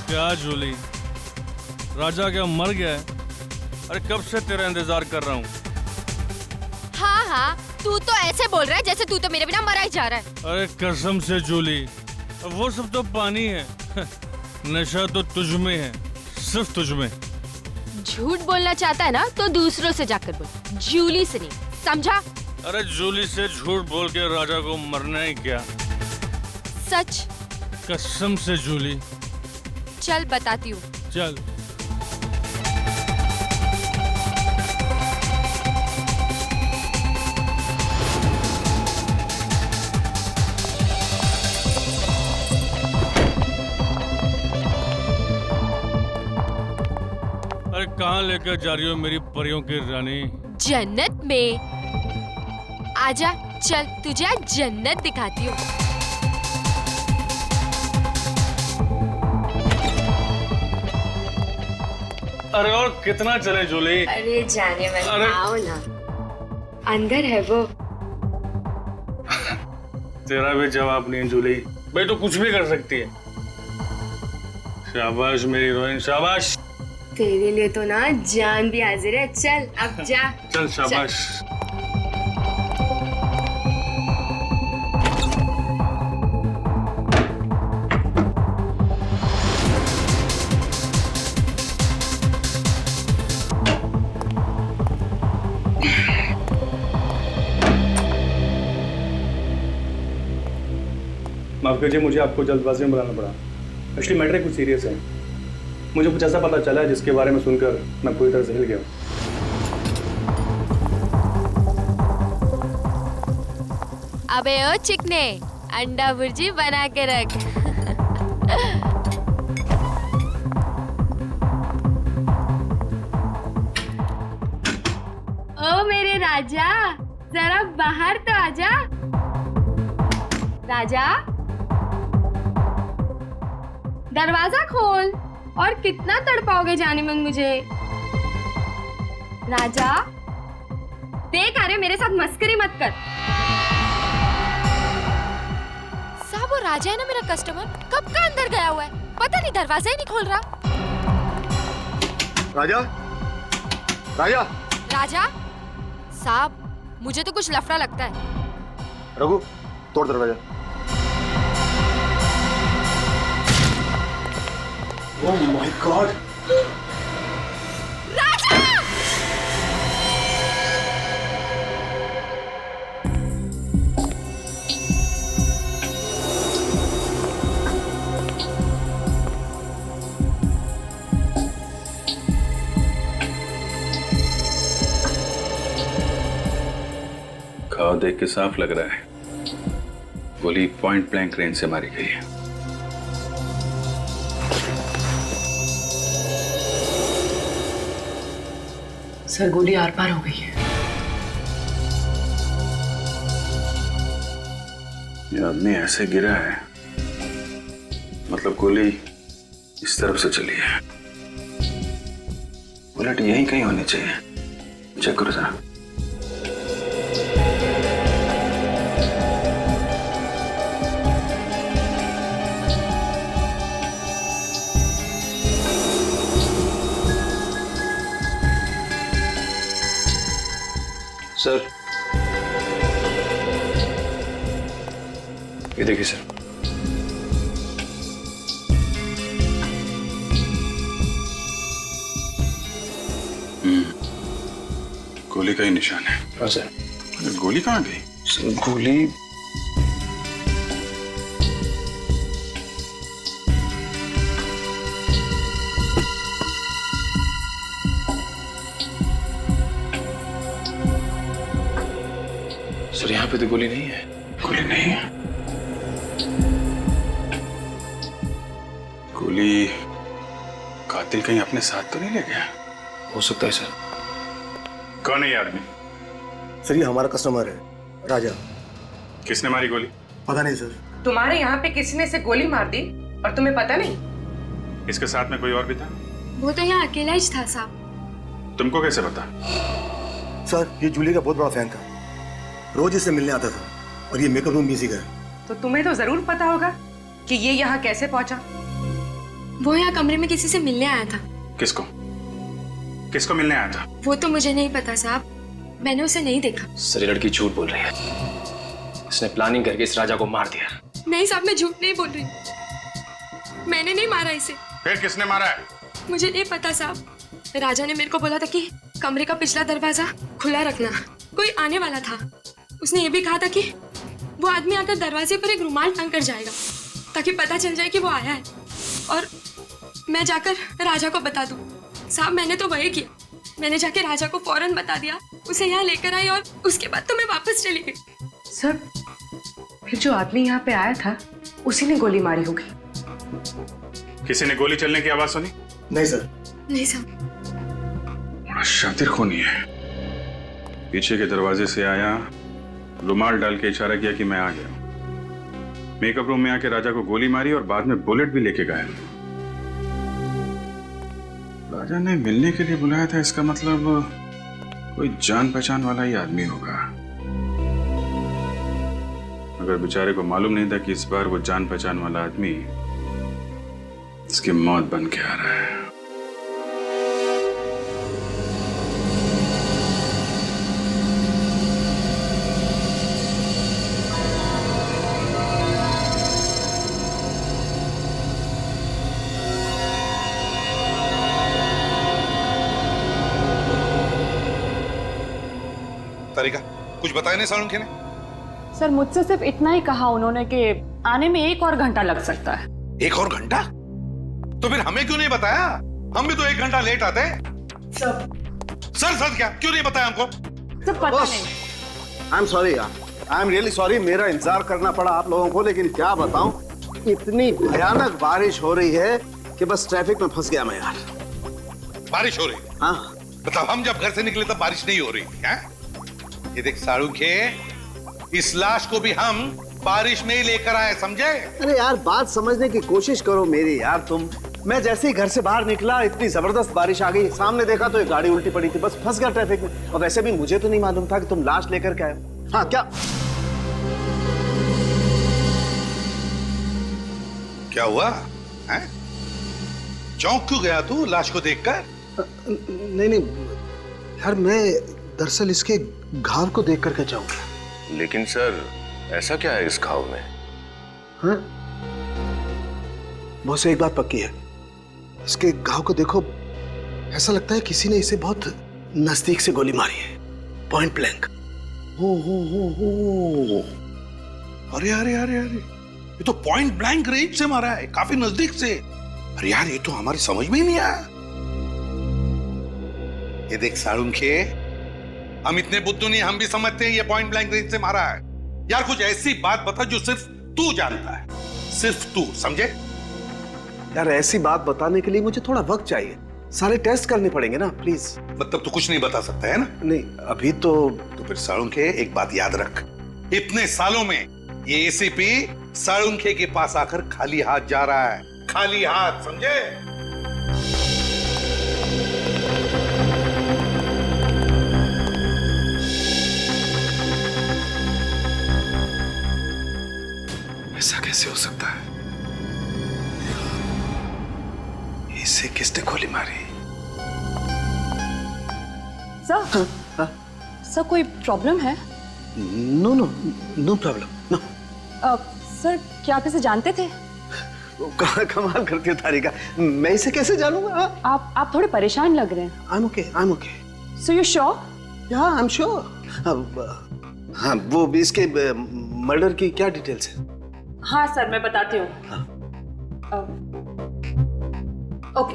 क्या जूली, राजा क्या मर गया है? अरे कब से तेरा इंतजार कर रहा हूँ। हाँ हाँ, तू तो ऐसे बोल रहा है जैसे तू तो मेरे बिना मरा ही जा रहा है। अरे कसम से जूली, वो सब तो पानी है। नशा तो तुझ में है, सिर्फ तुझ में। झूठ बोलना चाहता है ना तो दूसरों से जाकर बोल, जूली से नहीं, समझा? अरे जूली से झूठ बोल के राजा को मरना है क्या? सच? कसम से जूली। चल बताती हूँ। चल। अरे कहाँ लेकर जा रही हो मेरी परियों की रानी? जन्नत में। आजा, चल तुझे आज जन्नत दिखाती हूँ। अरे और कितना चले जूली? अरे जाने मन, अरे आओ ना, अंदर है वो। तेरा भी जवाब नहीं जूली, भाई तो कुछ भी कर सकती है। शाबाश मेरी हीरोइन, शाबाश। तेरे लिए तो ना जान भी हाजिर है। चल अब जा। चल शाबाश। माफ कीजिए, मुझे आपको जल्दबाजी में बुलाना पड़ा। एक्चुअली मैटर कुछ सीरियस है। मुझे कुछ ऐसा पता चला है जिसके बारे में सुनकर मैं पूरी तरह से हिल गया। अबे ओ चिकने, अंडा भुर्जी बना के रख। ओ मेरे राजा, जरा बाहर तो आजा। राजा, दरवाजा खोल। और कितना तड़पाओगे जाने मन मुझे? राजा, देख अरे मेरे साथ मस्करी मत कर। साहब वो राजा है ना मेरा कस्टमर, कब का अंदर गया हुआ है, पता नहीं दरवाजा ही नहीं खोल रहा। राजा, राजा, राजा साहब, मुझे तो कुछ लफड़ा लगता है। रघु, तोड़ दरवाजा। Oh my god! राजा! घाव देख के साफ लग रहा है गोली पॉइंट ब्लैंक रेंज से मारी गई है। सर गोली आर पार हो गई है। ये आदमी ऐसे गिरा है, मतलब गोली इस तरफ से चली है। बुलेट यहीं कहीं होनी चाहिए। चेक करो जरा। सर, ये देखिए सर। गोली का ही निशान है। हाँ सर। गोली कहाँ गई? सर गोली सर यहाँ पे तो गोली नहीं है। गोली नहीं है? गोली कातिल कहीं अपने साथ तो नहीं ले गया? हो सकता है सर। कौन है ये आदमी? सर ये हमारा कस्टमर है, राजा। किसने मारी गोली? पता नहीं सर। तुम्हारे यहाँ पे किसी ने से गोली मार दी और तुम्हें पता नहीं? इसके साथ में कोई और भी था? वो तो यहाँ अकेला ही था साहब। तुमको कैसे पता? सर ये जूली का बहुत बड़ा फैन था, रोज इससे मिलने आता था और ये मेकअप रूम भी इसी का है। तो तुम्हें तो जरूर पता होगा कि ये यहाँ कैसे पहुंचा। वो यहाँ कमरे में किसी से मिलने आया था। किसको किसको मिलने आया था? वो तो मुझे नहीं पता साहब, मैंने उसे नहीं देखा। सर ये लड़की झूठ बोल रही है, इसने प्लानिंग करके इस राजा को मार दिया। नहीं साहब, मैं झूठ नहीं बोल रही, मैंने नहीं मारा इसे। फिर किसने मारा है? मुझे नहीं पता साहब, राजा ने मेरे को बोला था कि कमरे का पिछला दरवाजा खुला रखना, कोई आने वाला था। उसने ये भी कहा था कि वो आदमी आकर दरवाजे पर एक रुमाल टांग कर जाएगा ताकि पता चल जाए कि वो आया है और मैं जाकर राजा को बता दूं। साहब मैंने तो वही किया, मैंने जाके राजा को फौरन बता दिया, उसे यहाँ लेकर आई और उसके बाद तो मैं वापस चली गई। सर, फिर जो आदमी यहाँ पे आया था उसी ने गोली मारी होगी। किसी ने गोली चलने की आवाज सुनी? नहीं सर। नहीं साहब। बड़ा शातिर खूनी है। पीछे के दरवाजे से आया, रुमाल डाल के इशारा किया कि मैं आ गया। मेकअप रूम में आके राजा को गोली मारी और बाद में बुलेट भी लेके गया। राजा ने मिलने के लिए बुलाया था, इसका मतलब कोई जान पहचान वाला ही आदमी होगा। अगर बेचारे को मालूम नहीं था कि इस बार वो जान पहचान वाला आदमी इसकी मौत बन के आ रहा है। तारिका, कुछ बताया नहीं सालुंखे ने? सर मुझसे सिर्फ इतना ही कहा उन्होंने कि आने में 1 और घंटा लग सकता है। 1 और घंटा? तो फिर हमें क्यों नहीं बताया? हम भी तो 1 घंटा लेट आते। सर क्या क्यों नहीं बताया हमको? सर पता नहीं। आई एम सॉरी यार, आई एम रियली सॉरी, मेरा इंतजार करना पड़ा आप लोगों को, लेकिन क्या बताऊं, इतनी भयानक बारिश हो रही है कि बस ट्रैफिक में फंस गया मैं यार। बारिश हो रही? हाँ। मतलब हम जब घर से निकले तब बारिश नहीं हो रही है? ये देख सालुंखे, इस लाश को भी हम बारिश में ही लेकर आए, समझे? अरे यार बात समझने की कोशिश करो मेरी यार तुम। मैं जैसे ही घर से बाहर निकला इतनी जबरदस्त बारिश आ गई, सामने देखा तो एक गाड़ी उल्टी पड़ी थी, बस फंस गया ट्रैफिक में। और वैसे भी मुझे तो नहीं मालूम था कि तुम लाश लेकर के आए हो। हाँ क्या हुआ है? चौंक क्यों गया तू लाश को देखकर? नहीं यार, मैं दरअसल इसके घाव को देख करके जाऊंगा। लेकिन सर ऐसा क्या है इस घाव में? हाँ? बहुत से एक बात पक्की है, इसके घाव को देखो, ऐसा लगता है किसी ने इसे बहुत नजदीक से गोली मारी है, पॉइंट ब्लैंक। हो। अरे ये तो पॉइंट ब्लैंक रेंज से मारा है, काफी नजदीक से। अरे यार ये तो हमारी समझ में ही नहीं आया। ये देख सालुंखे, हम इतने बुद्धू नहीं, हम भी समझते हैं ये पॉइंट ब्लैंक रेंज से मारा है। यार कुछ ऐसी बात बता जो सिर्फ तू जानता है, सिर्फ तू, समझे? यार ऐसी बात बताने के लिए मुझे थोड़ा वक्त चाहिए, सारे टेस्ट करने पड़ेंगे ना, प्लीज। मतलब तू कुछ नहीं बता सकता है ना? नहीं अभी तो फिर सालुंखे एक बात याद रख, इतने सालों में ये एसीपी सालुंखे के पास आकर खाली हाथ जा रहा है, खाली हाथ, समझे? ऐसा कैसे हो सकता है? इसे किसने गोली मारी? सर सर कोई प्रॉब्लम है? No problem, no. सर क्या आप इसे जानते थे? कमाल करती है तारिका, मैं इसे कैसे जानूंगा? आप थोड़े परेशान लग रहे हैं। I'm okay. So you sure? Yeah, I'm sure. हाँ, वो भी इसके मर्डर की क्या डिटेल्स है? हाँ सर मैं बताती हूँ। ओके।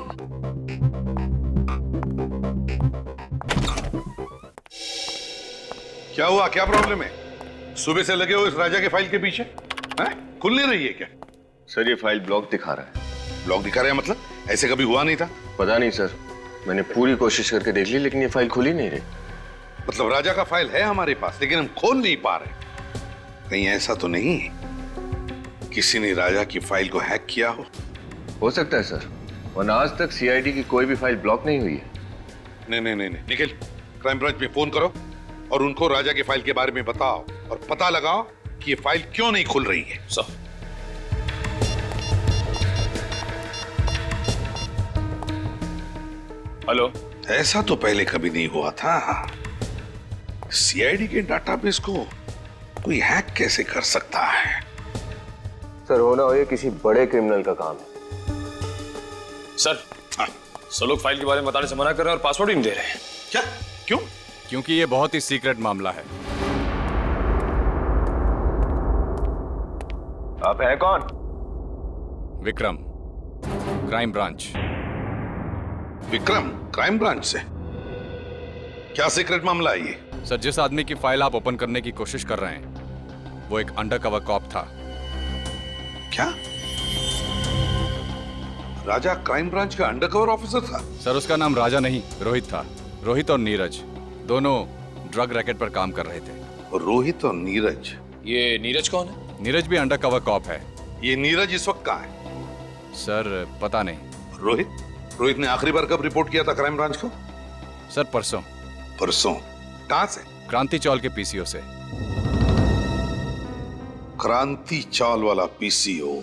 क्या हुआ, क्या प्रॉब्लम है? सुबह से लगे हो इस राजा के फाइल के पीछे, हैं? खुल नहीं रही है क्या? सर ये फाइल ब्लॉक दिखा रहा है। ब्लॉक दिखा रहा है मतलब? ऐसे कभी हुआ नहीं था? पता नहीं सर, मैंने पूरी कोशिश करके देख ली लेकिन ये फाइल खुल ही नहीं रही। मतलब राजा का फाइल है हमारे पास लेकिन हम खोल नहीं पा रहे। कहीं ऐसा तो नहीं किसी ने राजा की फाइल को हैक किया हो सकता है सर, वरना आज तक सीआईडी की कोई भी फाइल ब्लॉक नहीं हुई है। नहीं, निखिल, क्राइम ब्रांच में फोन करो और उनको राजा की फाइल के बारे में बताओ और पता लगाओ कि ये फाइल क्यों नहीं खुल रही है। Sir hello. ऐसा तो पहले कभी नहीं हुआ था। सीआईडी के डाटाबेस को कोई हैक कैसे कर सकता है? सर होना हो ये किसी बड़े क्रिमिनल का काम है। सर सब लोग फाइल के बारे में बताने से मना कर रहे हैं और पासवर्ड ही नहीं दे रहे हैं। क्या? क्यों? क्योंकि ये बहुत ही सीक्रेट मामला है। आप हैं कौन? Vikram, crime branch. Vikram, crime branch से? क्या सीक्रेट मामला है ये? सर, जिस आदमी की फाइल आप ओपन करने की कोशिश कर रहे हैं वो एक अंडरकवर कॉप था। क्या? राजा क्राइम ब्रांच का अंडरकवर ऑफिसर था? सर, उसका नाम राजा नहीं रोहित था। रोहित और नीरज दोनों ड्रग रैकेट पर काम कर रहे थे। रोहित और नीरज? ये नीरज कौन है? नीरज भी अंडरकवर कॉप है। ये नीरज इस वक्त कहाँ है? सर पता नहीं। रोहित ने आखिरी बार कब रिपोर्ट किया था क्राइम ब्रांच को? सर परसों। परसों? कहां से? क्रांति चौल के पीसीओ से। क्रांति चौल वाला पीसीओ?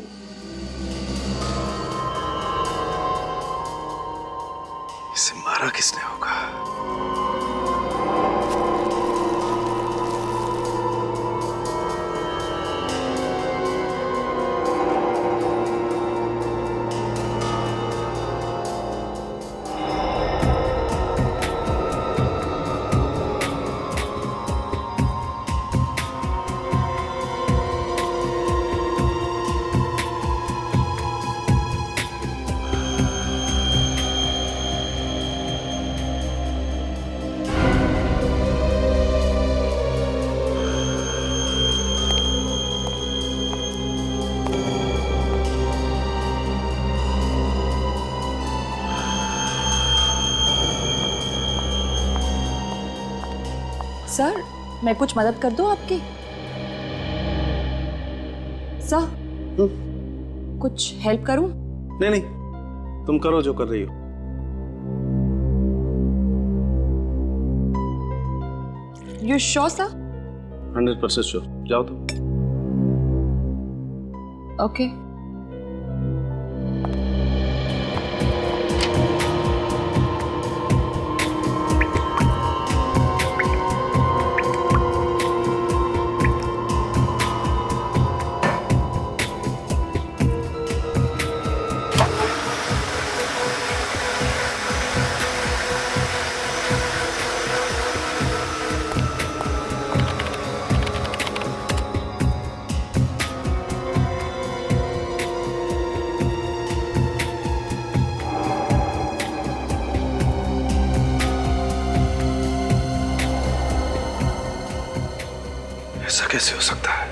इसे मारा किसने होगा? सर, मैं कुछ मदद कर दूं आपकी? सर, कुछ हेल्प करूं? नहीं नहीं, तुम करो जो कर रही हो। You sure sir? 100% श्योर। जाओ तुम। ओके। ऐसा कैसे हो सकता है?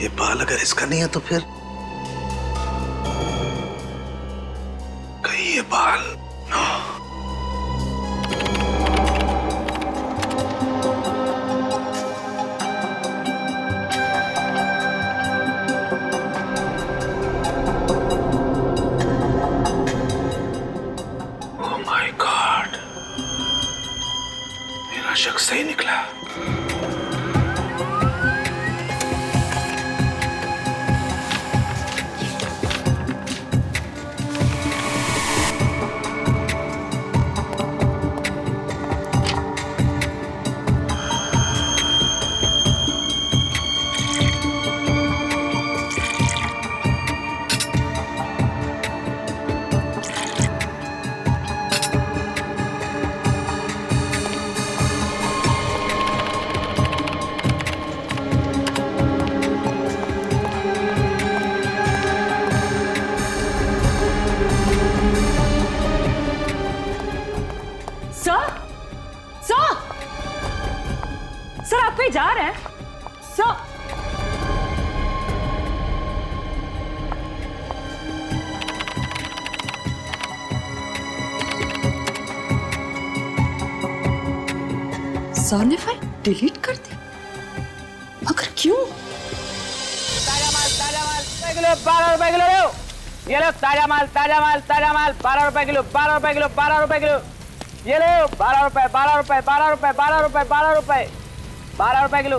ये बाल अगर इसका नहीं है तो फिर कहीं ये बाल ओह माय गॉड, मेरा शक सही निकला। सर, आप कहीं जा रहे हैं? सर, सर ने फाइल डिलीट कर दी, मगर क्यों? ताजा माल 12 रुपए किलो लो। ये लो ताजा माल 12 रुपए किलो 12 रुपए किलो 12 रुपए किलो। ये लो 12 रुपए 12 रुपए 12 रुपए 12 रुपए 12 रुपए 12 रुपए किलो।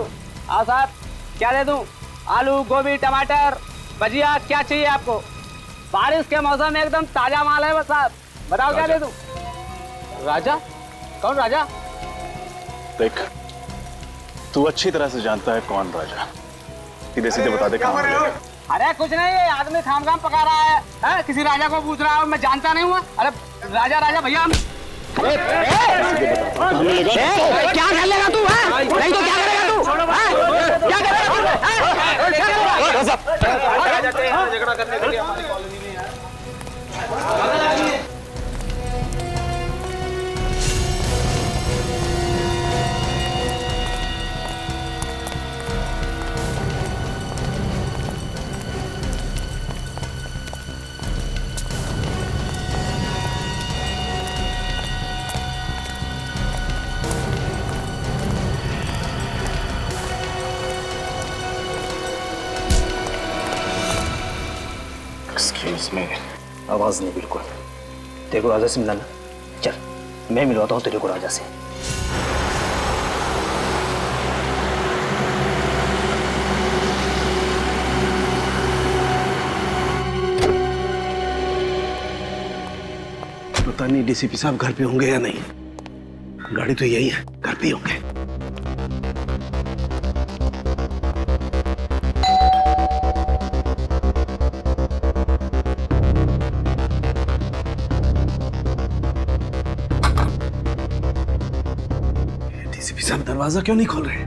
आओ साहब, क्या दे दूं? आलू, गोभी, टमाटर, भजिया, क्या चाहिए आपको? बारिश के मौसम में एकदम ताजा माल है बस साहब। बताओ क्या दे दूं? राजा? कौन राजा? देख, तू अच्छी तरह से जानता है कौन राजा। सीधे सीधे बता दे कहाँ मिलेगा। अरे कुछ नहीं, ये आदमी खाम पका रहा है, किसी राजा को पूछ रहा है, मैं जानता नहीं हुआ। अरे राजा राजा भैया क्या कर लेगा तू? नहीं तो क्या करेगा तू? क्या करेगा? झगड़ा करने के लिए हमारी कॉलोनी में यार। एक्सक्यूज मी, आवाज नहीं बिल्कुल। तेरे को राजा से मिलाना, चल मैं मिलवाता हूँ तेरे को राजा से। पता नहीं डीसीपी साहब घर पे होंगे या नहीं। गाड़ी तो यही है, घर पे ही होंगे। डीसीपी साहब दरवाजा क्यों नहीं खोल रहे?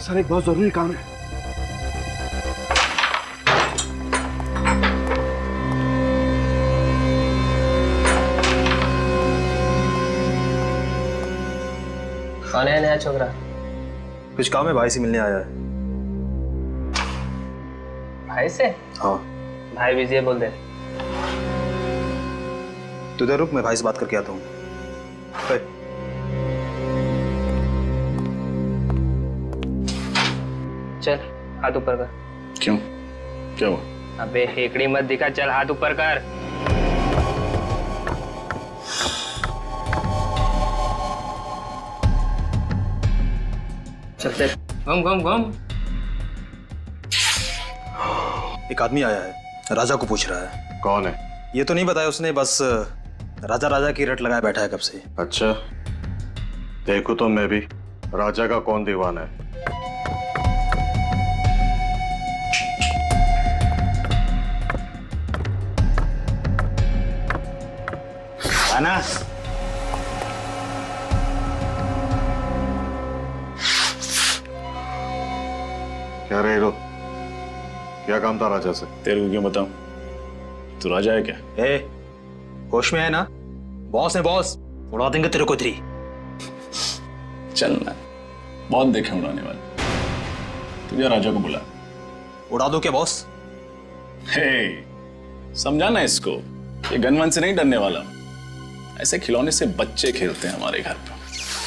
सर एक बहुत जरूरी काम है। कौन है नया छोकरा? कुछ काम है, भाई से मिलने आया है। भाई से? हाँ। भाई बिजी है, बोल दे। तू इधर रुक, मैं भाई से बात करके आता हूँ। चल हाथ ऊपर कर। क्यों? क्या हुआ? अबे हेकड़ी मत दिखा, चल हाथ ऊपर कर। चलते घूम घूम घूम। एक आदमी आया है, राजा को पूछ रहा है। कौन है? ये तो नहीं बताया उसने, बस राजा राजा की रट लगाए बैठा है कब से। अच्छा, देखो तो मैं भी राजा का कौन दीवाना है। आना। क्या रे हीरो, क्या काम था राजा से? तेरे को क्यों बताऊं? तू राजा है क्या? ए, होश में है ना? बॉस है बॉस, उड़ा देंगे तेरे को इधर ही। चलना, बहुत देखे उड़ाने वाले। तुझे राजा को बुला। उड़ा दो क्या बॉस? हे, समझाना इसको, ये गनवन से नहीं डरने वाला। ऐसे खिलौने से बच्चे खेलते हैं हमारे घर पर।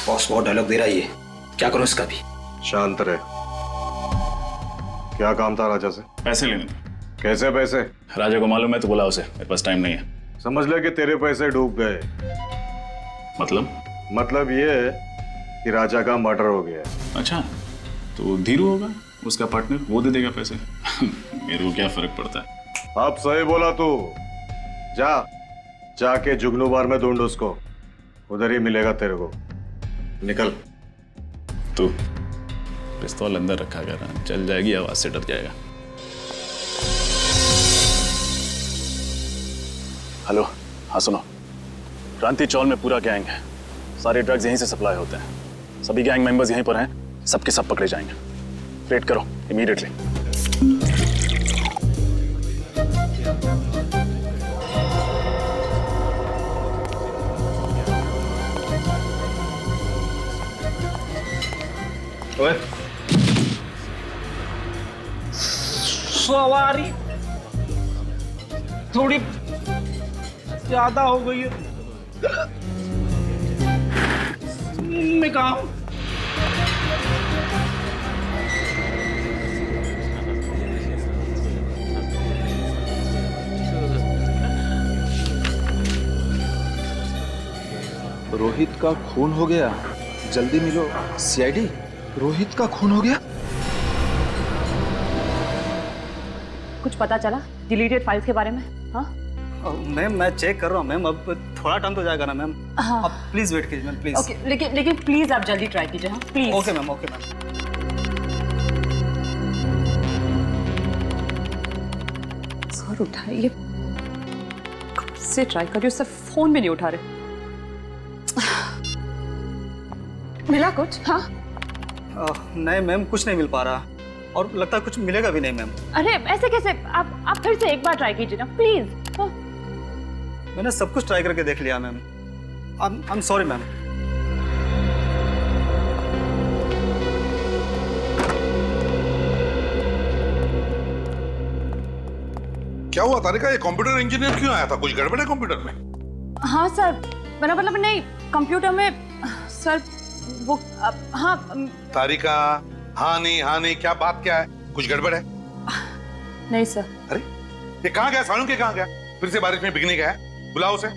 बॉस बहुत डायलॉग दे रहा है ये, क्या करूं इसका भी? शांत रहे। क्या काम था राजा से? पैसे लेने थे। कैसे पैसे? राजा को मालूम है तो बुला उसे, मेरे पास टाइम नहीं है। समझ ले कि तेरे पैसे डूब गए। मतलब ये है कि राजा का मर्डर हो गया। अच्छा, तो धीरू होगा उसका पार्टनर, वो दे देगा पैसे। मेरे को क्या फर्क पड़ता है? आप सही बोला तू। जाके जुगनू बार में ढूंढ उसको, उधर ही मिलेगा तेरे को। निकल। तू पिस्तौल अंदर रखा कर, चल जाएगी आवाज से डर जाएगा। हेलो, हाँ सुनो, क्रांति चौल में पूरा गैंग है। सारे ड्रग्स यहीं से सप्लाई होते हैं। सभी गैंग मेंबर्स यहीं पर हैं, सबके सब पकड़े जाएंगे। रेड करो इमीडिएटली। ओए, सवारी थोड़ी ज्यादा हो गई है। मैं कहा हूं? रोहित का खून हो गया, जल्दी मिलो। सीआईडी, रोहित का खून हो गया। कुछ पता चला डिलीटेड फाइल्स के बारे में? हाँ मैम मैं चेक कर रहा हूँ मैम, अब थोड़ा टाइम तो जाएगा ना मैम। हाँ। आप प्लीज वेट कीजिए मैम, प्लीज। ओके, लेकिन प्लीज आप जल्दी ट्राई कीजिए। हाँ please. Okay ma'am, okay ma'am. Sir उठाइए, कब से ट्राई कर रही हूँ, सर फोन भी नहीं उठा रहे। मिला कुछ? हाँ नहीं मैम, कुछ नहीं मिल पा रहा, और लगता है कुछ मिलेगा भी नहीं मैम। अरे ऐसे कैसे? आप फिर से एक बार ट्राई कीजिए ना प्लीज। मैंने सब कुछ ट्राई करके देख लिया ma'am. I am sorry ma'am. क्या हुआ तारिका, ये कंप्यूटर इंजीनियर क्यों आया था? कुछ गड़बड़ है कंप्यूटर में? हाँ सर, मेरा मतलब नहीं, कंप्यूटर में सर वो हाँ। तारिका, हाँ नहीं, क्या बात क्या है? कुछ गड़बड़ है? नहीं सर। अरे ये कहाँ गया? सालू के कहाँ गया? फिर से बारिश में भीगने गया है? बुलाओ उसे।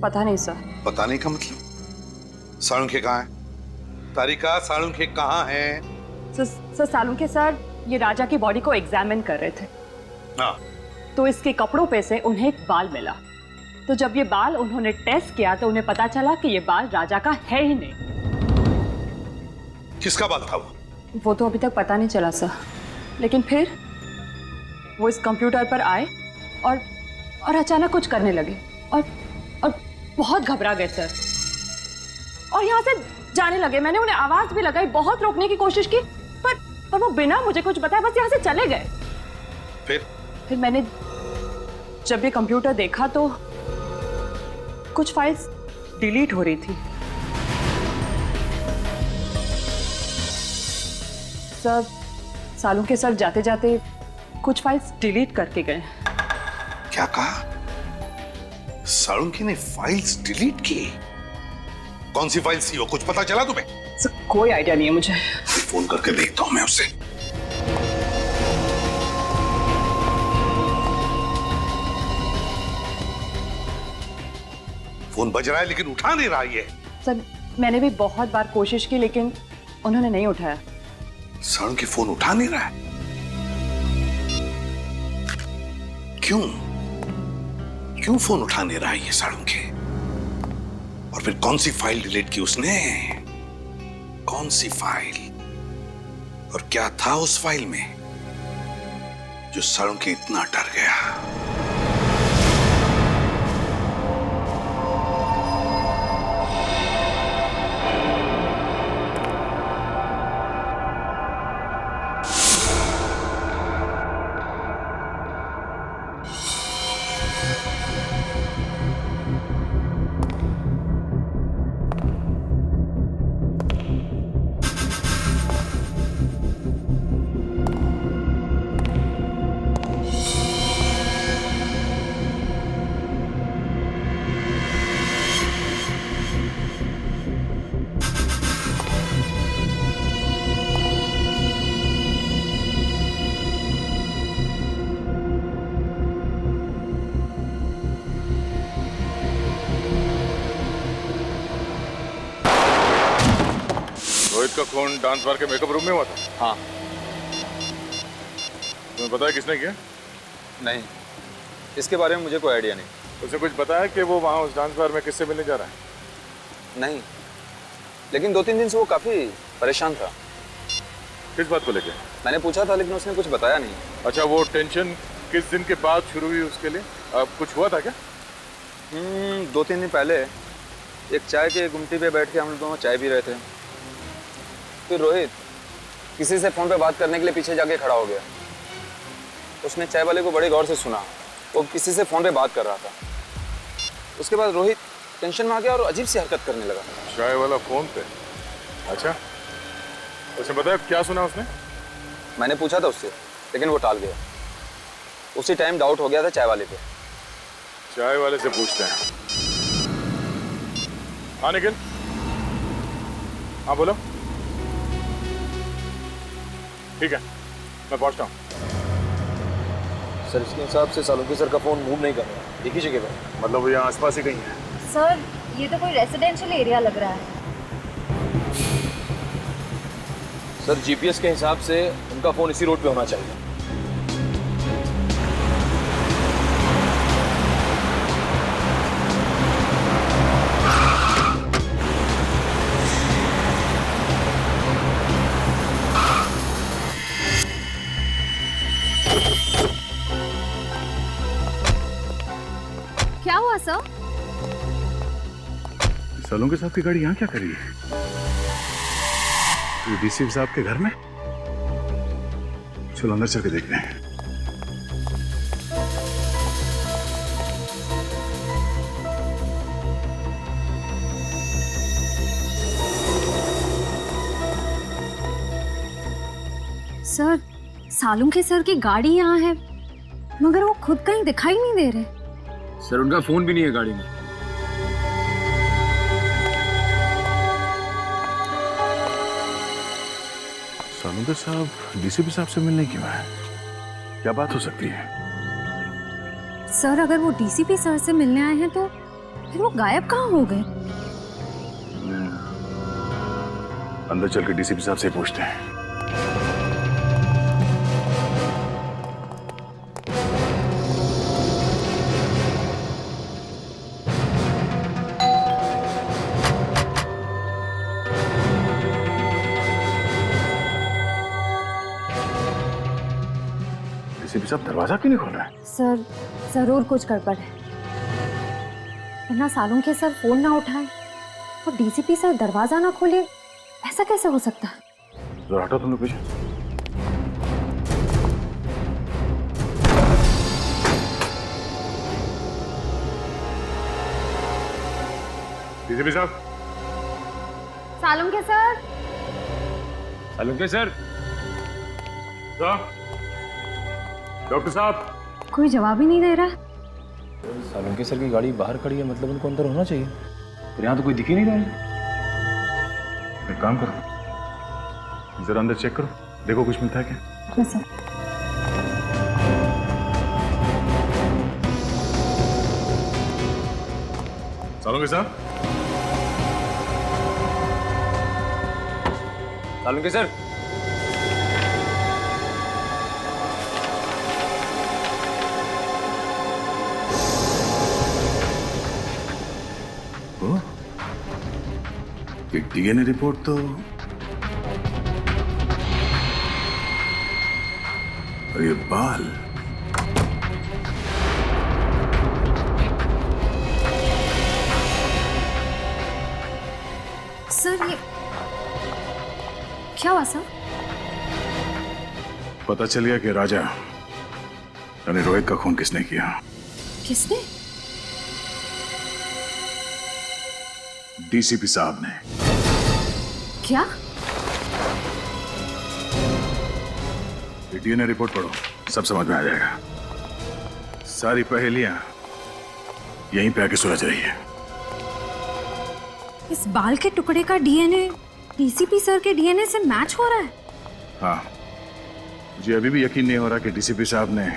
पता नहीं सर। पता नहीं का मतलब? सालुंखे कहाँ है? तारिका, सालुंखे कहाँ है? सर सालुंखे सर ये राजा की बॉडी को एग्जामिन कर रहे थे। हाँ। तो इसके कपड़ों पे से उन्हें एक बाल मिला, तो जब ये बाल उन्होंने टेस्ट किया तो उन्हें पता चला कि ये बाल राजा का है ही नहीं। किसका बाल था वो? वो तो अभी तक पता नहीं चला सर, लेकिन फिर वो इस कंप्यूटर पर आए और अचानक कुछ करने लगे और बहुत घबरा गए सर, और यहाँ से जाने लगे। मैंने उन्हें आवाज भी लगाई, बहुत रोकने की कोशिश की, पर वो बिना मुझे कुछ बताए बस यहाँ से चले गए। फिर मैंने जब ये कंप्यूटर देखा तो कुछ फाइल्स डिलीट हो रही थी। सर सालुंखे सर जाते जाते कुछ फाइल्स डिलीट करके गए। क्या कहा? सालुंखे ने फाइल्स डिलीट की? कौन सी फाइल्स थी वो? कुछ पता चला तुम्हें? सर कोई आइडिया नहीं है मुझे। फोन करके देखता हूं मैं उससे। फोन बज रहा है लेकिन उठा नहीं रहा ये। सर मैंने भी बहुत बार कोशिश की लेकिन उन्होंने नहीं उठाया। सालुंखे फोन उठा नहीं रहा है? क्यों फोन उठा नहीं रहा है ये सालुंखे? और फिर कौन सी फाइल डिलीट की उसने? कौन सी फाइल? और क्या था उस फाइल में जो सालुंखे इतना डर गया? रोहित का खून डांस बार के मेकअप रूम में हुआ था? हाँ। तुम्हें पता है किसने किया? नहीं, इसके बारे में मुझे कोई आइडिया नहीं। उसे कुछ पता है कि वो वहाँ उस डांस बार में किससे मिलने जा रहा है? नहीं, लेकिन 2-3 दिन से वो काफी परेशान था। किस बात को लेके? मैंने पूछा था लेकिन उसने कुछ बताया नहीं। अच्छा, वो टेंशन किस दिन के बाद शुरू हुई उसके लिए? अब कुछ हुआ था क्या? 2-3 दिन पहले एक चाय के गुमटी पे बैठ के हम लोग दोनों चाय पी रहे थे। फिर रोहित किसी से फोन पे बात करने के लिए पीछे जाके खड़ा हो गया। उसने चाय वाले को बड़े गौर से सुना, वो किसी से फोन पे बात कर रहा था। उसके बाद रोहित टेंशन में आ गया और अजीब सी हरकत करने लगा। चाय वाला फोन पे? अच्छा, उसे बताया क्या सुना उसने? मैंने पूछा था उससे लेकिन वो टाल गया। उसी टाइम डाउट हो गया था चाय वाले पे। चाय वाले से पूछते हैं। हाँ निखिल, हाँ बोलो। ठीक है, मैं पहुंचता हूँ। सर इसके हिसाब से सालुंखे सर का फोन मूव नहीं कर रहा, एक ही जगह पर। मतलब वो यहाँ आसपास ही कहीं है? सर ये तो कोई रेसिडेंशियल एरिया लग रहा है। सर जीपीएस के हिसाब से उनका फोन इसी रोड पे होना चाहिए। सालोंके साहब की गाड़ी यहाँ क्या कर रही है? ये डीसीपी साहब के घर में? चलो अंदर चल के देखते हैं। सर, सालुंखे सर की गाड़ी यहाँ है, मगर वो खुद कहीं दिखाई नहीं दे रहे। सर उनका फोन भी नहीं है गाड़ी में। सालुंके साहब डीसीपी साहब से मिलने क्यों आए? क्या बात हो सकती है? सर, अगर वो डीसीपी सर से मिलने आए हैं तो फिर वो गायब कहाँ हो गए? अंदर चल के डीसीपी साहब से पूछते हैं। डीसीपी साहब दरवाजा क्यों नहीं खोल रहा है? सर, जरूर कुछ गड़बड़ है, वरना सालुंखे सर फोन ना उठाए और डीसीपी सर दरवाजा ना खोले, ऐसा कैसे हो सकता है? जरा हटो तुम लोग पीछे। डीसीपी साहब। Salunkhe sir. Salunkhe sir. Doctor साहब। कोई जवाब ही नहीं दे रहा। सालुंखे सर की गाड़ी बाहर खड़ी है, मतलब उनको अंदर होना चाहिए, पर यहाँ तो कोई दिख ही नहीं रहा है। एक काम करो, जरा अंदर चेक करो, देखो कुछ मिलता है क्या? हाँ सर। सालुंखे साहब। सालुंखे सर। डीएनए रिपोर्ट तो और ये बाल, सर ये क्या हुआ सर? पता चल गया कि राजा यानी रोहित का खून किसने किया। किसने? डीसीपी साहब ने। क्या? डीएनए रिपोर्ट पढ़ो, सब समझ में आ जाएगा। सारी पहेलियां यहीं पे आके सुलझ रही है। इस बाल के टुकड़े का डीएनए डीसीपी सर के डीएनए से मैच हो रहा है? हाँ, मुझे अभी भी यकीन नहीं हो रहा कि डीसीपी साहब ने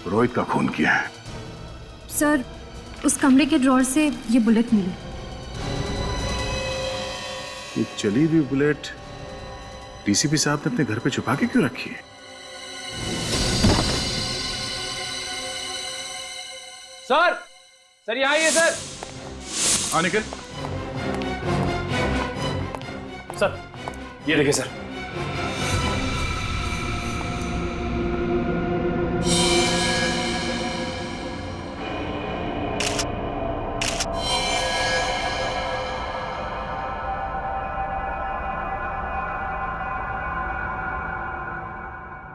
रोहित का खून किया है। सर, उस कमरे के ड्रॉर से ये बुलेट मिली। ये चली हुई बुलेट डीसीपी साहब ने अपने घर पे छुपा के क्यों रखी है? सर यहाँ आइए सर। हाँ निकल। सर ये देखिए सर।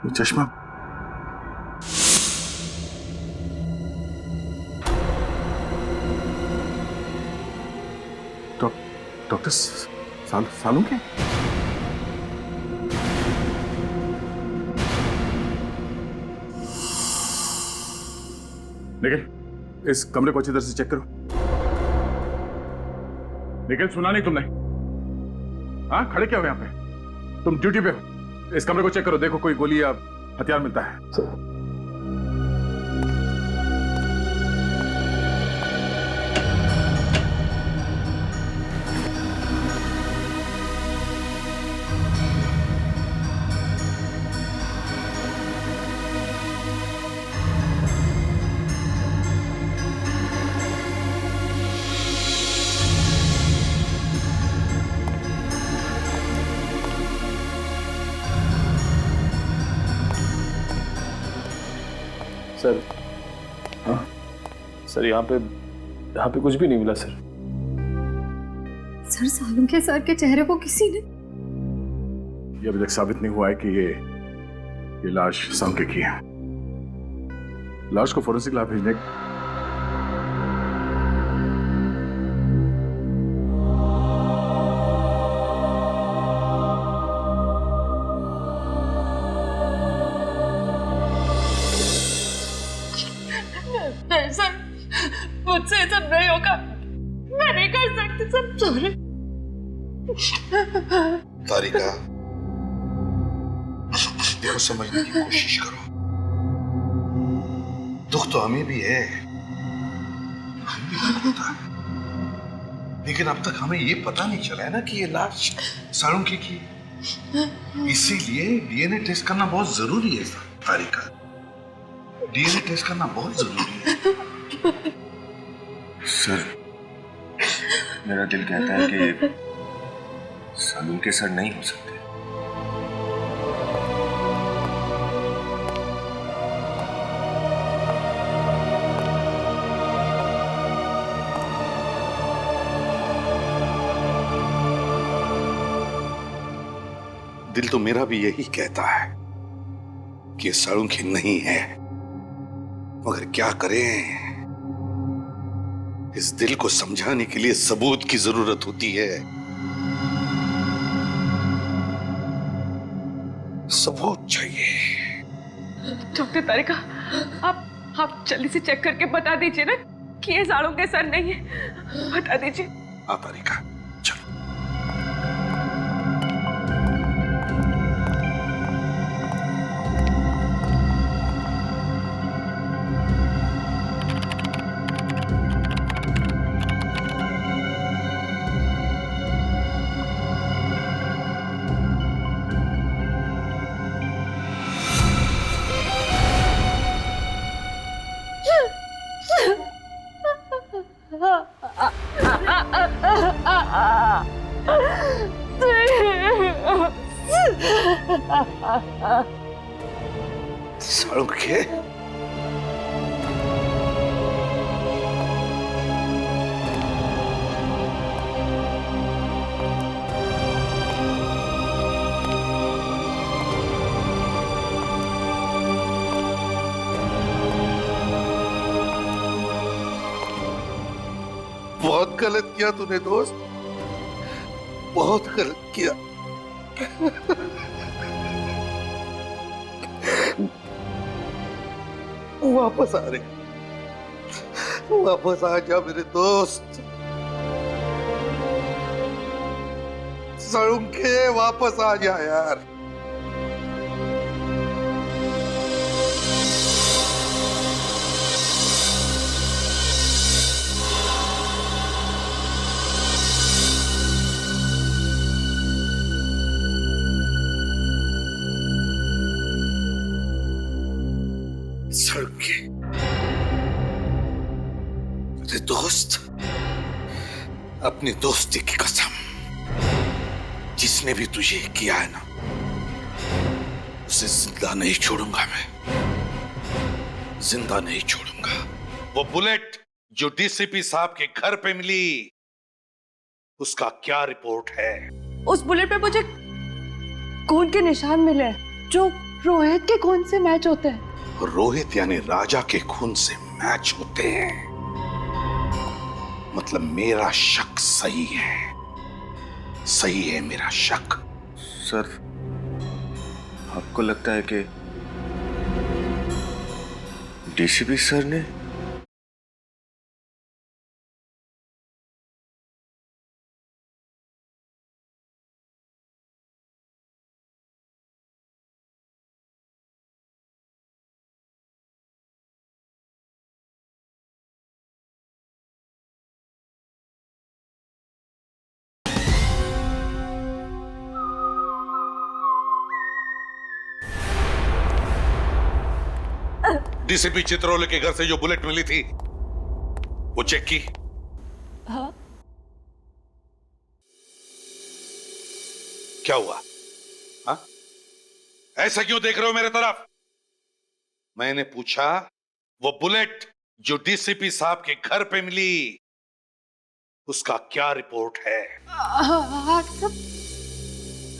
ये चश्मा डॉक्टर सालुंखे? निखिल, इस कमरे को अच्छी तरह से चेक करो। निखिल, सुना नहीं तुमने? हाँ, खड़े क्या हो यहाँ पे? तुम ड्यूटी पे हो। इस कमरे को चेक करो, देखो कोई गोली या हथियार मिलता है। सर, हाँ सर, यहाँ पे कुछ भी नहीं मिला सर। सर सालुम के सर के चेहरे को किसी ने ये अभी तक साबित नहीं हुआ है कि ये लाश सालुंखे की है। लाश को फोरेंसिक लैब भेजने नहीं सर, मुझसे ये सब नहीं होगा। मैं नहीं कर सकती सर, सॉरी। तारिका, देखो समझने की कोशिश करो। दुख तो हमें भी है, हमें भी दुख होता है, लेकिन अब तक हमें ये पता नहीं चला है ना कि ये लाश सालुंखे की। इसीलिए डीएनए टेस्ट करना बहुत जरूरी है तारिका। डीएनए टेस्ट करना बहुत जरूरी है। सर, मेरा दिल कहता है कि सालुंखे सर नहीं हो सकते। दिल तो मेरा भी यही कहता है कि सालुंखे नहीं है, मगर क्या करें, इस दिल को समझाने के लिए सबूत की जरूरत होती है। सबूत चाहिए। डॉक्टर तारिका, आप जल्दी से चेक करके बता दीजिए ना कि ये सालुंखे सर नहीं है। बता दीजिए। हाँ तारिका, सालुंखे, बहुत गलत किया तूने दोस्त, बहुत गलत किया। वापस आ रहे, वापस आ जा मेरे दोस्त। सालुंखे, वापस आ जा यार। सालुंखे, मेरे दोस्त, अपनी दोस्ती की कसम, जिसने भी तुझे किया है ना, उसे जिंदा नहीं छोड़ूंगा मैं, जिंदा नहीं छोड़ूंगा। वो बुलेट जो डीसीपी साहब के घर पे मिली, उसका क्या रिपोर्ट है? उस बुलेट पे मुझे खून के निशान मिले जो रोहित के खून से मैच होते हैं। रोहित यानी राजा के खून से मैच होते हैं, मतलब मेरा शक सही है, सही है मेरा शक। सर, आपको लगता है कि डीसीपी सर ने? डीसीपी चित्रोले के घर से जो बुलेट मिली थी, वो चेक की? हाँ। क्या हुआ? हाँ? ऐसा क्यों देख रहे हो मेरे तरफ? मैंने पूछा, वो बुलेट जो डीसीपी साहब के घर पे मिली, उसका क्या रिपोर्ट है? हाँ सब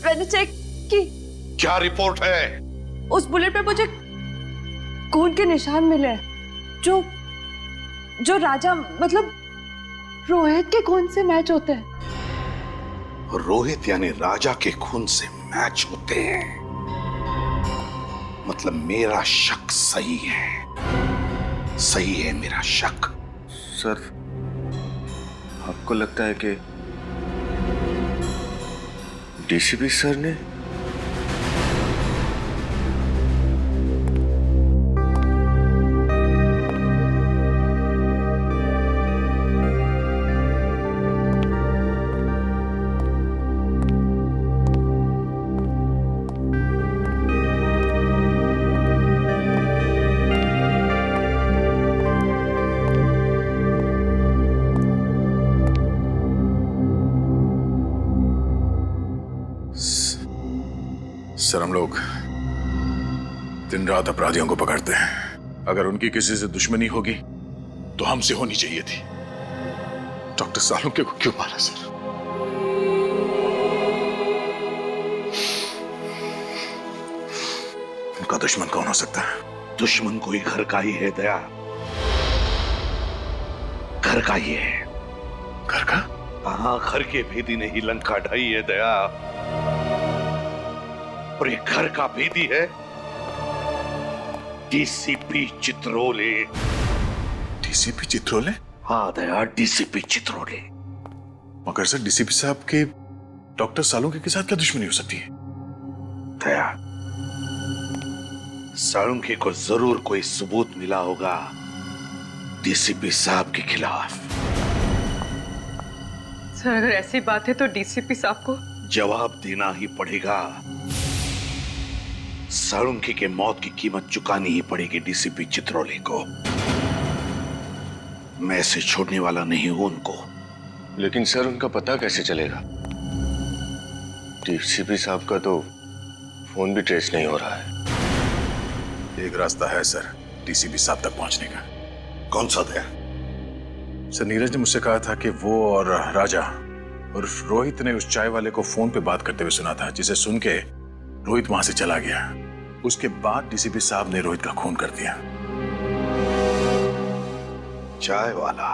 मैंने चेक की। क्या रिपोर्ट है? उस बुलेट पे मुझे खून के निशान मिले जो जो राजा मतलब रोहित के खून से मैच होते हैं। रोहित यानी राजा के खून से मैच होते हैं, मतलब मेरा शक सही है। सही है मेरा शक। सर, आपको लगता है कि डीसीपी सर ने? सर, हम लोग दिन रात अपराधियों को पकड़ते हैं। अगर उनकी किसी से दुश्मनी होगी तो हमसे होनी चाहिए थी। डॉक्टर सालुंके को क्यों मारा सर? उनका दुश्मन कौन हो सकता है? दुश्मन कोई घर का ही है दया, घर का ही है। घर का? हाँ, घर के भेदी ने ही लंका ढाई है दया, और ये घर का भेदी है डीसीपी चित्रोले। डीसीपी चित्रोले? हाँ दया, डीसीपी चित्रोले। मगर सर, डीसीपी साहब के डॉक्टर सालुंके के साथ क्या दुश्मनी हो सकती है? दया, सालुंके को जरूर कोई सबूत मिला होगा डीसीपी साहब के खिलाफ। सर, अगर ऐसी बात है तो डीसीपी साहब को जवाब देना ही पड़ेगा। सालुंके के मौत की कीमत चुकानी ही पड़ेगी डीसीपी चित्रोले को। मैं इसे छोड़ने वाला नहीं हूं उनको। लेकिन सर, उनका पता कैसे चलेगा? डीसीपी साहब का तो फोन भी ट्रेस नहीं हो रहा है। एक रास्ता है सर डीसीपी साहब तक पहुंचने का। कौन सा दया? सर, नीरज ने मुझसे कहा था कि वो और राजा और रोहित ने उस चाय वाले को फोन पे बात करते हुए सुना था, जिसे सुन के रोहित वहां से चला गया। उसके बाद डीसीपी साहब ने रोहित का खून कर दिया। चाय वाला?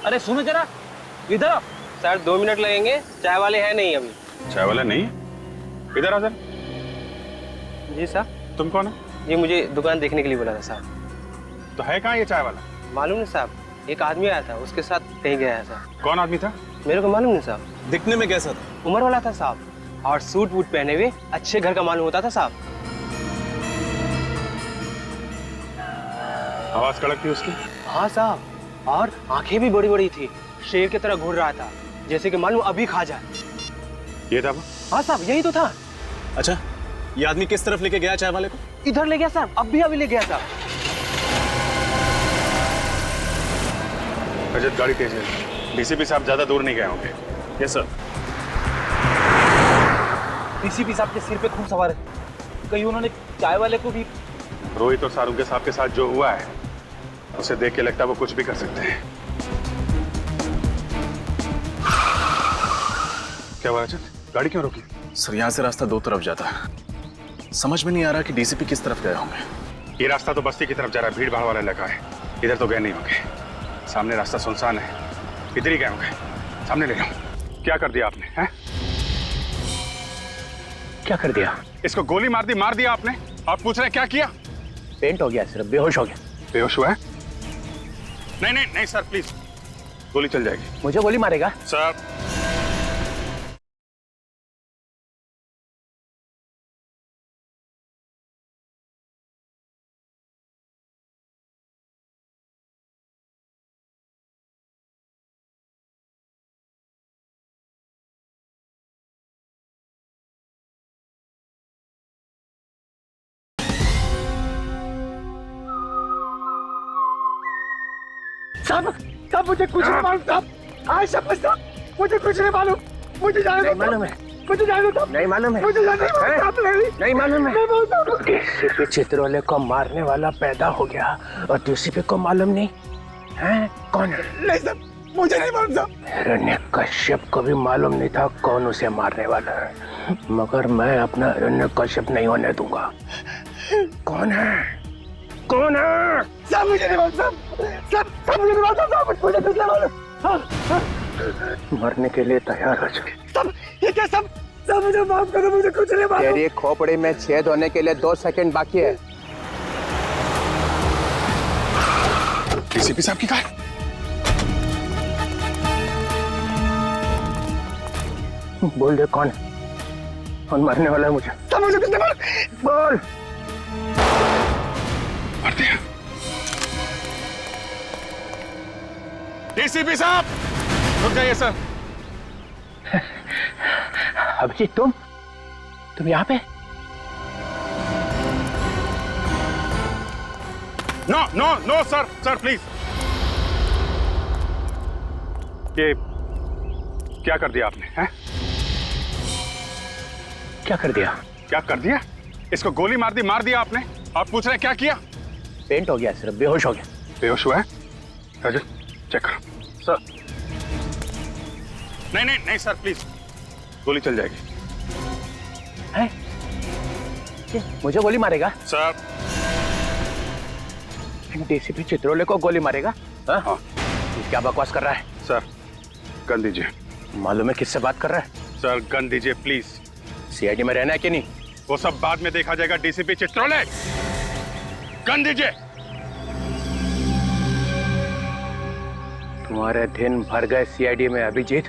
अरे सुनो जरा, इधर आओ। सर 2 मिनट लगेंगे, चाय वाले हैं नहीं अभी। चाय वाला नहीं? इधर आ सर। जी साहब। तुम कौन है? ये मुझे दुकान देखने के लिए बोला था साहब। तो है कहाँ ये चाय वाला? मालूम नहीं साहब, एक आदमी आया था, उसके साथ कहीं गया है साहब। कौन आदमी था? मेरे को मालूम नहीं साहब। दिखने में कैसा था? उम्र वाला था साहब, और सूट वूट पहने हुए अच्छे घर का मालूम होता था साहब। आवाज कड़क थी उसकी? हाँ साहब, और आंखें भी बड़ी बड़ी थी, शेर की तरह घूर रहा था, जैसे कि मालूम अभी खा जाए। ये था वो? हाँ साहब, यही तो था। अच्छा, ये आदमी किस तरफ लेके गया चाय वाले को? इधर ले गया साहब, अभी ले गया साहब। रजत, गाड़ी तेज है। डीसीपी साहब ज्यादा दूर नहीं गए होंगे। Yes sir. डीसीपी साहब के सिर पे खून सवार है, कहीं उन्होंने चाय वाले को भी। रोहित और सालुंके साहब के साथ जो हुआ है, उसे देख के लगता है वो कुछ भी कर सकते हैं। क्या हुआ रजत? गाड़ी क्यों रोकी? सर, यहाँ से रास्ता 2 तरफ जाता है। समझ में नहीं आ रहा कि डीसीपी किस तरफ गए होंगे। ये रास्ता तो बस्ती की तरफ जा रहा है, भीड़ भाड़ वाला इलाका है। इधर तो गए नहीं होंगे। सामने रास्ता सुनसान है, इधर ही गए होंगे। सामने ले लो। क्या कर दिया आपने? हैं? क्या कर दिया? इसको गोली मार दिया आपने, और पूछ रहे क्या किया? पेंट हो गया, सिर्फ बेहोश हो गया। बेहोश हुआ है? नहीं सर, प्लीज, गोली चल जाएगी। मुझे गोली मारेगा? सर, साहब मुझे कुछ नहीं मालूम साहब। आज सब साहब, मुझे कुछ नहीं मालूम। मुझे जाने दो। मालूम है? मुझे जाने दो। नहीं मालूम है, मुझे जाने दो। नहीं मालूम है। डीसीपी चित्रोले को मारने वाला पैदा हो गया और डीसीपी को मालूम नहीं है कौन है? नहीं सर, मुझे नहीं मालूम साहब। हिरण्यकश्यप को भी मालूम नहीं था कौन उसे मारने वाला है, मगर मैं अपना हिरण्यकश्यप नहीं होने दूंगा। कौन है? कौन है? सब मुझे नहीं मालूम साहब, सब मुझे नहीं मालूम साहब, मुझे कुछ नहीं मालूम। मरने के लिए तैयार हो चुके सब। ये क्या सब मुझे माफ करो, मुझे कुछ नहीं मालूम। तेरी खोपड़ी में छेद होने के लिए 2 सेकंड बाकी है। डीसीपी साहब की कार। बोल दे कौन मरने वाला है मुझे। सब मुझे कुछ नहीं मालूम। बोल। मार दिया। डीसीपी साहब रुक जाइए सर। अभिजीत तुम यहाँ पे? No no no sir please. ये क्या कर दिया आपने? हैं? क्या कर दिया? क्या कर दिया? इसको गोली मार दिया आपने और पूछ रहे क्या किया? पेंट हो गया, सिर्फ बेहोश हो गया। बेहोश हुआ है? राजू चेक करो। सर नहीं सर प्लीज, गोली चल जाएगी। है? मुझे गोली मारेगा? सर डीसीपी चित्रोले को गोली मारेगा? हाँ। क्या बकवास कर रहा है? सर गन दीजिए। मालूम है किससे बात कर रहा है? सर गन दीजिए प्लीज। सीआईडी में रहना है कि नहीं? वो सब बाद में देखा जाएगा। डीसीपी चित्रोले गन दीजिए। तुम्हारे दिन भर गए सीआईडी में अभिजीत।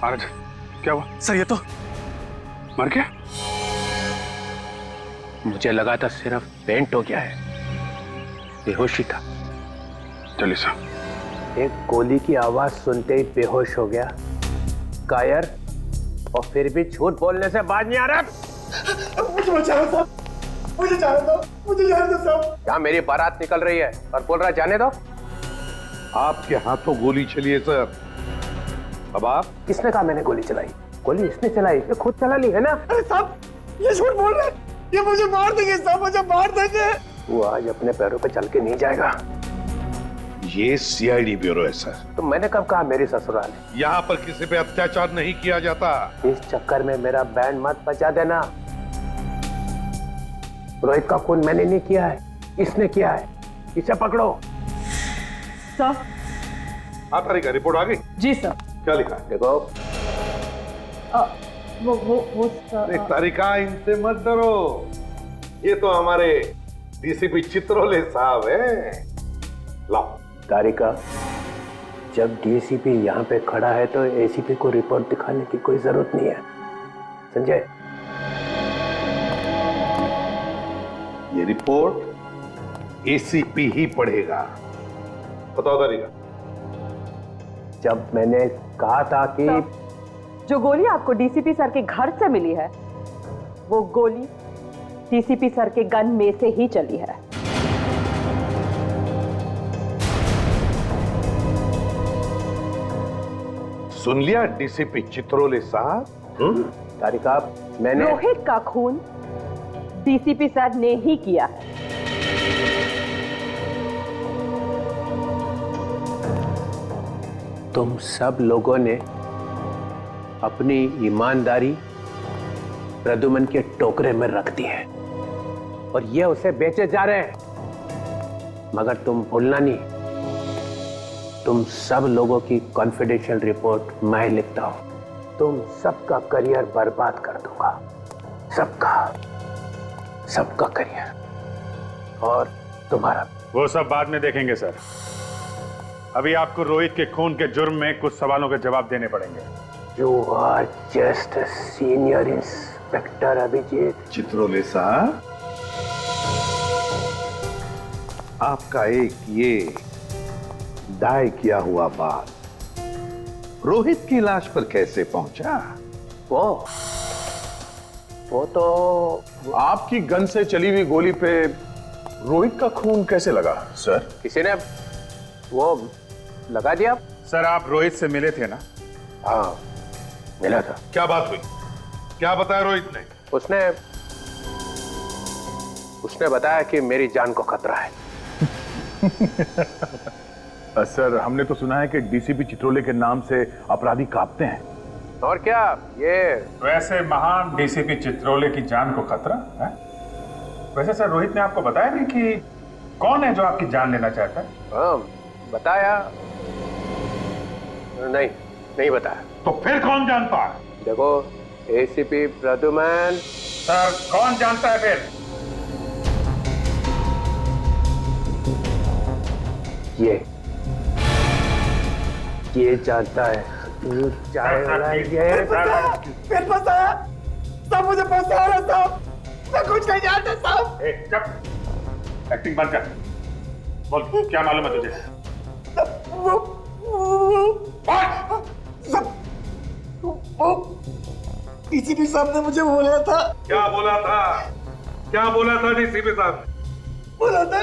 महाराज क्या हुआ? सर ये तो मर गया। मुझे लगा था सिर्फ पेंट हो गया है, बेहोशी था। चलिए साहब। एक गोली की आवाज सुनते ही बेहोश हो गया, कायर, और फिर भी झूठ बोलने से बाज नहीं आ रहा। मुझे बचाओ साहब, मुझे जाने दो साहब। क्या मेरी बारात निकल रही है और बोल रहा जाने दो? आपके हाथों गोली चली है सर। अब आप? किसने कहा मैंने गोली चलाई? गोली इसने चलाई, ये खुद चला ली है ना? अरे साहब ये झूठ बोल रहे हैं, ये मुझे मार देंगे साहब, मुझे मार देंगे। वो आज अपने पैरों पे चल के नहीं जाएगा। ये सीआईडी ब्यूरो है सर। तो मैंने कब कहा मेरी ससुराल है? यहाँ पर किसी पे अत्याचार नहीं किया जाता। इस चक्कर में मेरा बैंड मत बजा देना। रोहित का खून मैंने नहीं किया है, इसने किया है। इसे पकड़ो। सर। हाँ तारिका, रिपोर्ट आ गई? जी सर। क्या लिखा है? देखो। वो तारिका इनसे मत डरो, ये तो हमारे डीसीपी चित्रोले साहब हैं। लाओ। तारिका, जब डीसीपी यहाँ पे खड़ा है तो एसीपी को रिपोर्ट दिखाने की कोई जरूरत नहीं है, संजय। ये रिपोर्ट एसीपी ही पढ़ेगा। बताओ तारिका। जब मैंने कहा था कि जो गोली आपको डीसीपी सर के घर से मिली है, वो गोली डीसीपी सर के गन में से ही चली है। सुन लिया डीसीपी चित्रोले साहब? तारिका, मैंने रोहित का खून डीसीपी सर ने ही किया है। तुम सब लोगों ने अपनी ईमानदारी प्रद्युमन के टोकरे में रख दी है और ये उसे बेचे जा रहे हैं। मगर तुम भूलना नहीं, तुम सब लोगों की कॉन्फिडेंशियल रिपोर्ट मैं लिखता हूं। तुम सबका करियर बर्बाद कर दूंगा, सबका करियर और तुम्हारा। वो सब बाद में देखेंगे सर। अभी आपको रोहित के खून के जुर्म में कुछ सवालों के जवाब देने पड़ेंगे। You are just a senior inspector, Abhijit. Chitrole साहब, आपका एक ये दाय किया हुआ बात रोहित की लाश पर कैसे पहुंचा? वो तो आपकी गन से चली हुई गोली पे रोहित का खून कैसे लगा सर? किसी ने वो लगा दिया। सर आप रोहित से मिले थे ना, हाँ मिला था। क्या बात हुई? क्या बताया रोहित ने? उसने बताया कि मेरी जान को खतरा है। सर हमने तो सुना है कि डीसीपी चित्रोले के नाम से अपराधी कांपते हैं। और क्या ये वैसे महान डीसीपी चित्रोले की जान को खतरा है? वैसे सर रोहित ने आपको बताया नहीं कि कौन है जो आपकी जान लेना चाहता है? हाँ बताया नहीं बताया। तो फिर कौन जानता है? देखो एसीपी प्रद्युमन। सर कौन जानता है फिर? ये जानता है। फिर फंसाया सब, मुझे फंसा रहा साहब, मैं कुछ नहीं जानता साहब। चुप, एक्टिंग बंद कर। बोल क्या मालूम है तुझे? डीसीपी साहब ने मुझे बोला था। क्या बोला था? क्या बोला था डीसीपी साहब? बोला था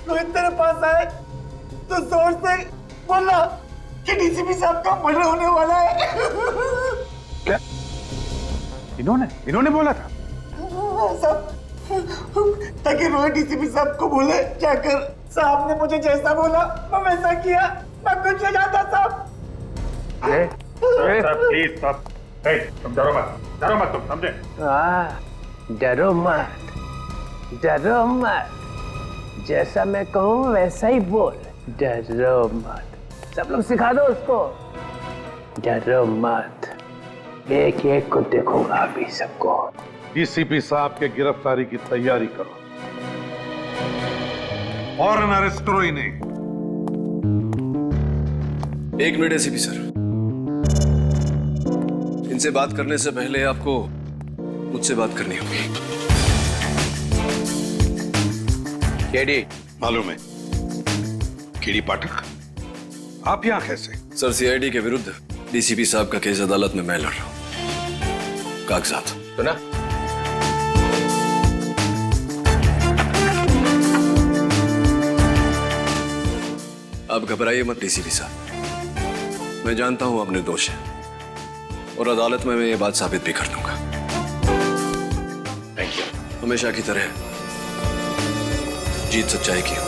रोहित तेरे पास आए तो जोर से बोला कि डीसीपी साहब का मर्डर होने वाला है। क्या? इन्होंने बोला था? सब ताकि रोहित डीसीपी साहब को बोले जाकर साहब ने मुझे जैसा बोला मैं वैसा किया, मैं कुछ नहीं जानता साहब। प्लीज साहब, तुम डरो मत तुम समझे? डरो मत, जैसा मैं कहूँ वैसा ही बोल। डरो मत, सब लोग सिखा दो उसको। डरो मत, एक एक को देखूंगा अभी सबको। डीसीपी साहब के गिरफ्तारी की तैयारी करो, फौरन अरेस्ट करो इन्हें। एक मिनट एसीपी सर, इनसे बात करने से पहले आपको मुझसे बात करनी होगी। केडी मालूम है? केडी पाठक, आप यहां कैसे? सर सीआईडी के विरुद्ध डीसीपी साहब का केस अदालत में मैं लड़ रहा हूं। कागजात तो ना आप घबराइए मत डीसीपी साहब, मैं जानता हूं आप निर्दोष हैं और अदालत में मैं ये बात साबित भी कर दूंगा। Thank you. हमेशा की तरह जीत सच्चाई की हो।